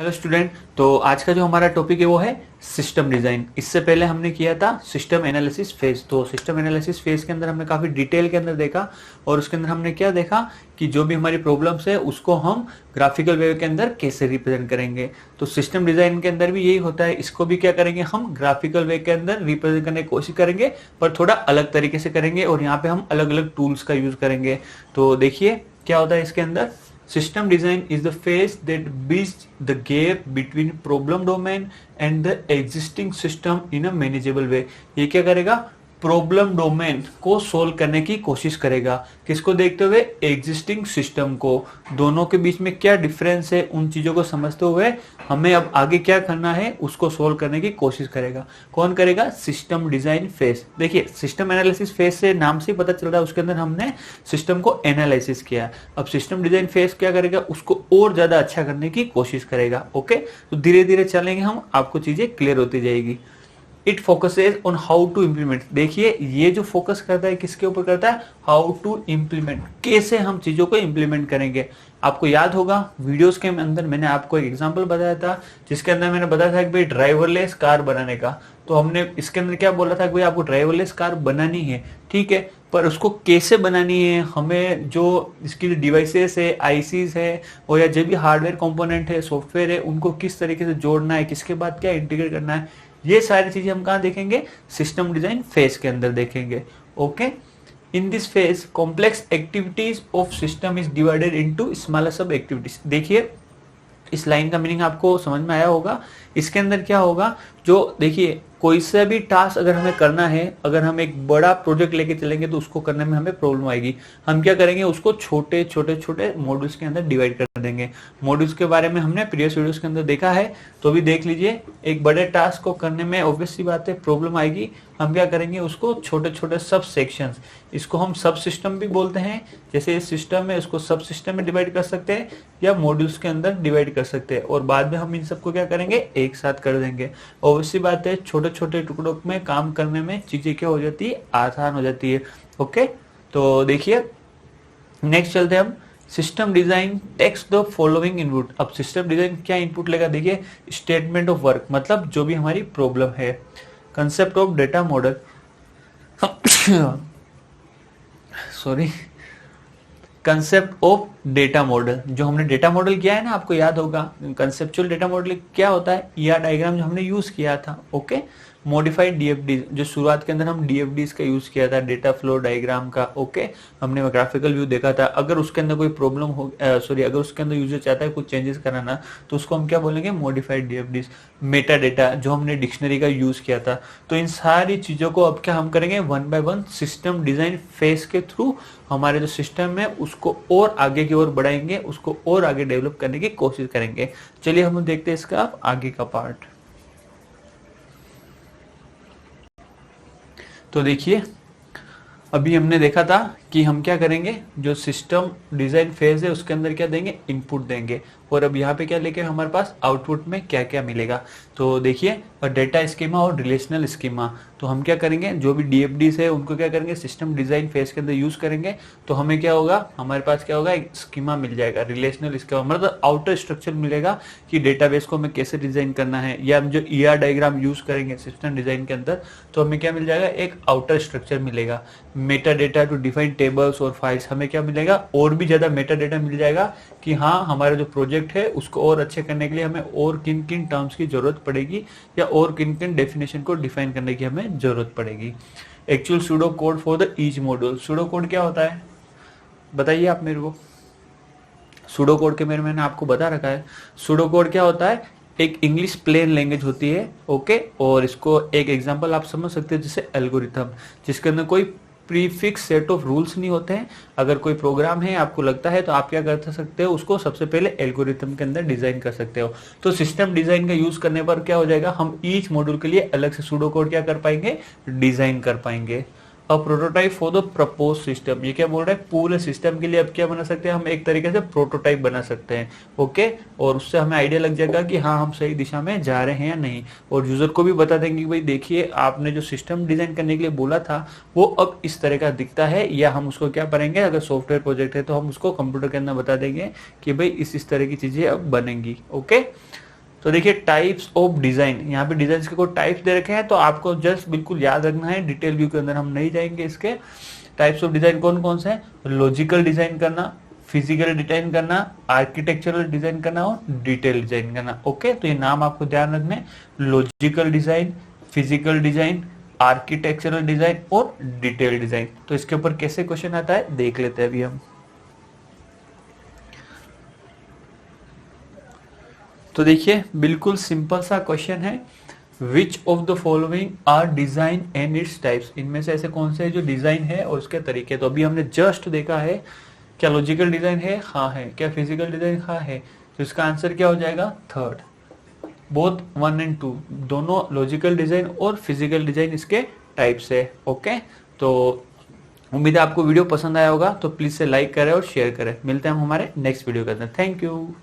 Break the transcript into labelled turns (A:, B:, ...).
A: Hello student. तो आज का जो हमारा टॉपिक है वो है सिस्टम डिजाइन। इससे पहले हमने किया था सिस्टम एनालिसिस फेज। तो सिस्टम एनालिसिस फेज के अंदर हमने काफी डिटेल के अंदर देखा और उसके अंदर हमने क्या देखा कि जो भी हमारी प्रॉब्लम्स है उसको हम ग्राफिकल वे के अंदर कैसे रिप्रेजेंट करेंगे। तो सिस्टम डिजाइन के अंदर भी यही होता है, इसको भी क्या करेंगे हम ग्राफिकल वे के अंदर रिप्रेजेंट करने की कोशिश करेंगे, पर थोड़ा अलग तरीके से करेंगे और यहाँ पे हम अलग अलग टूल्स का यूज करेंगे। तो देखिए क्या होता है इसके अंदर। System design is the phase that bridges the gap between problem domain and the existing system in a manageable way। ये क्या करेगा, प्रॉब्लम डोमेन को सोल्व करने की कोशिश करेगा। किसको देखते हुए, एग्जिस्टिंग सिस्टम को। दोनों के बीच में क्या डिफरेंस है उन चीजों को समझते हुए हमें अब आगे क्या करना है उसको सोल्व करने की कोशिश करेगा। कौन करेगा, सिस्टम डिजाइन फेज। देखिए सिस्टम एनालिसिस फेज से नाम से ही पता चल रहा है, उसके अंदर हमने सिस्टम को एनालिसिस किया। अब सिस्टम डिजाइन फेज क्या करेगा, उसको और ज्यादा अच्छा करने की कोशिश करेगा। ओके, तो धीरे धीरे चलेंगे हम, आपको चीजें क्लियर होती जाएगी। It focuses on how to implement. देखिए ये जो फोकस करता है किसके ऊपर करता है, हाउ टू इम्प्लीमेंट, कैसे हम चीजों को इम्प्लीमेंट करेंगे। आपको याद होगा वीडियोस के अंदर मैंने आपको एक एग्जांपल बताया था, जिसके अंदर मैंने बताया था कि भाई ड्राइवरलेस कार बनाने का। तो हमने इसके अंदर क्या बोला था कि भाई आपको ड्राइवरलेस कार बनानी है, ठीक है, पर उसको कैसे बनानी है, हमें जो इसकी डिवाइसेस है, आईसीज है, और या जो भी हार्डवेयर कंपोनेंट है, सॉफ्टवेयर है, उनको किस तरीके से जोड़ना है, किसके बाद क्या इंटीग्रेट करना है, ये सारी चीजें हम कहाँ देखेंगे, सिस्टम डिजाइन फेज के अंदर देखेंगे। Okay, in this phase complex activities of system is divided into smaller सब एक्टिविटीज। देखिए इस लाइन का मीनिंग आपको समझ में आया होगा। इसके अंदर क्या होगा, जो देखिए कोई सा भी टास्क अगर हमें करना है, अगर हम एक बड़ा प्रोजेक्ट लेके चलेंगे तो उसको करने में हमें प्रॉब्लम आएगी। हम क्या करेंगे, उसको छोटे छोटे छोटे मॉड्यूल्स के अंदर डिवाइड कर देंगे। मॉड्यूल्स के बारे में हमने प्रीवियस वीडियोस के अंदर देखा है, तो भी देख लीजिए। एक बड़े टास्क को करने में ऑब्वियस सी बात है प्रॉब्लम आएगी। हम क्या करेंगे, उसको छोटे छोटे सब सेक्शंस, इसको हम सब सिस्टम भी बोलते हैं। जैसे इस सिस्टम है उसको सब सिस्टम में डिवाइड कर सकते हैं या मॉड्यूल्स के अंदर डिवाइड कर सकते हैं, और बाद में हम इन सबको क्या करेंगे, एक साथ कर देंगे। ऑब्वियस सी बात है छोटे छोटे टुकड़ों में काम करने में चीजें क्या हो जाती है, आसान हो जाती है। ओके, तो देखिए नेक्स्ट चलते हैं हम। System design takes the following input. अब सिस्टम डिजाइन क्या इनपुट लेगा, देखिए स्टेटमेंट ऑफ वर्क, मतलब जो भी हमारी प्रॉब्लम है, concept of data model sorry concept of data model. जो हमने डेटा मॉडल किया है ना, आपको याद होगा कंसेप्चुअल डेटा मॉडल क्या होता है, ईआर डायग्राम जो हमने यूज किया था। ओके, मॉडिफाइड डीएफडी, जो शुरुआत के अंदर हम डीएफडीज का यूज किया था, डेटा फ्लो डायग्राम का। ओके, हमने ग्राफिकल व्यू देखा था। अगर उसके अंदर कोई प्रॉब्लम हो, अगर उसके अंदर यूजर चाहता है कुछ चेंजेस कराना, तो उसको हम क्या बोलेंगे, मॉडिफाइड डीएफडीज। मेटा डेटा जो हमने डिक्शनरी का यूज किया था। तो इन सारी चीजों को अब क्या हम करेंगे, one by one system design phase के थ्रू हमारे जो सिस्टम है उसको और आगे की ओर बढ़ाएंगे, उसको और आगे डेवलप करने की कोशिश करेंगे। चलिए हम देखते हैं इसका आगे का पार्ट। तो देखिए अभी हमने देखा था कि हम क्या करेंगे, जो सिस्टम डिजाइन फेज है उसके अंदर क्या देंगे, इनपुट देंगे, और अब यहाँ पे क्या लेके हमारे पास आउटपुट में क्या क्या मिलेगा। तो देखिए डेटा स्कीमा और रिलेशनल स्कीमा। तो हम क्या करेंगे, जो भी डीएफडीज है उनको क्या करेंगे, सिस्टम डिजाइन फेज के अंदर यूज करेंगे। तो हमें क्या होगा, हमारे पास क्या होगा, एक स्कीमा मिल जाएगा, रिलेशनल स्कीमा, मतलब आउटर स्ट्रक्चर मिलेगा कि डेटाबेस को हमें कैसे डिजाइन करना है। या हम जो ईआर डायग्राम यूज करेंगे सिस्टम डिजाइन के अंदर, तो हमें क्या मिल जाएगा, एक आउटर स्ट्रक्चर मिलेगा। Meta data to define tables और फाइल्स, हमें क्या मिलेगा, और भी ज्यादा मेटा डेटा मिल जाएगा कि हाँ हमारा जो प्रोजेक्ट है उसको और अच्छे करने के लिए हमें और किन किन टर्म्स की जरूरत पड़ेगी, या और किन किन डेफिनेशन को डिफाइन करने की हमें जरूरत पड़ेगी। Actual pseudo code for the each module. Pseudo code क्या होता है बताइए आप मेरे को। सूडो कोड के मेरे मैंने आपको बता रखा है। सूडो कोड क्या होता है, एक इंग्लिश प्लेन लैंग्वेज होती है। ओके, और इसको एक एग्जांपल आप समझ सकते हैं, जैसे एल्गोरिथम, जिसके अंदर कोई प्रीफिक्स सेट ऑफ रूल्स नहीं होते हैं। अगर कोई प्रोग्राम है आपको लगता है तो आप क्या कर सकते हो, उसको सबसे पहले एल्गोरिथम के अंदर डिजाइन कर सकते हो। तो सिस्टम डिजाइन का यूज करने पर क्या हो जाएगा, हम ईच मॉड्यूल के लिए अलग से सूडो कोड क्या कर पाएंगे, डिजाइन कर पाएंगे। अ prototype for the propose system, ये क्या बोल रहा है, पूरे सिस्टम के लिए अब क्या बना सकते हैं, हम एक तरीके से प्रोटोटाइप बना सकते हैं। ओके, और उससे हमें आइडिया लग जाएगा कि हाँ हम सही दिशा में जा रहे हैं या नहीं, और यूजर को भी बता देंगे कि भाई देखिए आपने जो सिस्टम डिजाइन करने के लिए बोला था वो अब इस तरह का दिखता है। या हम उसको क्या करेंगे, अगर सॉफ्टवेयर प्रोजेक्ट है तो हम उसको कंप्यूटर के अंदर बता देंगे कि भाई इस तरह की चीजें अब बनेंगी। ओके, तो देखिए टाइप्स ऑफ डिजाइन, यहाँ पे डिजाइन के कोई टाइप्स दे रखे हैं, तो आपको जस्ट बिल्कुल याद रखना है, डिटेल व्यू के अंदर हम नहीं जाएंगे। इसके टाइप्स ऑफ डिजाइन कौन कौन से हैं? लॉजिकल डिजाइन करना, फिजिकल डिजाइन करना, आर्किटेक्चरल डिजाइन करना और डिटेल डिजाइन करना। ओके, तो ये नाम आपको ध्यान रखने, logical design, physical design, architectural design और डिटेल डिजाइन। तो इसके ऊपर कैसे क्वेश्चन आता है देख लेते हैं अभी हम। तो देखिए बिल्कुल सिंपल सा क्वेश्चन है, which of the following are design and its types, इनमें से ऐसे कौन से जो डिजाइन है और उसके तरीके। तो अभी हमने जस्ट देखा है, क्या लॉजिकल डिजाइन है? हाँ है। क्या फिजिकल डिजाइन? हाँ है। तो इसका आंसर क्या हो जाएगा? थर्ड। बोथ 1 एंड 2 दोनों लॉजिकल डिजाइन और फिजिकल डिजाइन इसके टाइप्स है। ओके, तो उम्मीद है आपको वीडियो पसंद आया होगा, तो प्लीज से लाइक करें और शेयर करें। मिलते हैं हम हमारे नेक्स्ट वीडियो के अंदर। Thank you.